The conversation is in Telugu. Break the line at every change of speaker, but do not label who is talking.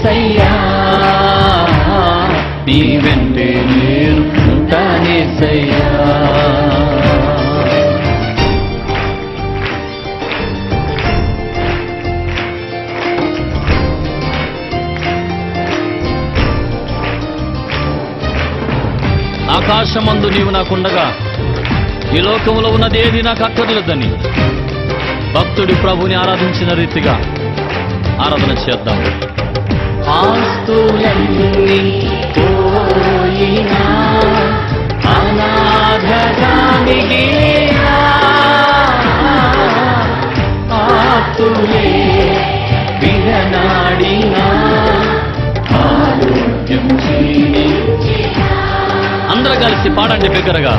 యేసయ్యా, నీ వెంటే నేను ఉంటానేసయ్యా. ఆకాశమందు నీవు నాకుండగా ఈ లోకంలో ఉన్నదేది నాకు అక్కర్లేదని భక్తుడి ప్రభుని ఆరాధించిన రీతిగా ఆరాధన చేద్దాం. ఆస్తులన్నీ పోయినా అనాథగా మిగిలినా, ఆస్తులే విడనాడినా ఆరోగ్యం క్షీణించినా. అందరూ కలిసి పాడండి బిగ్గరగా.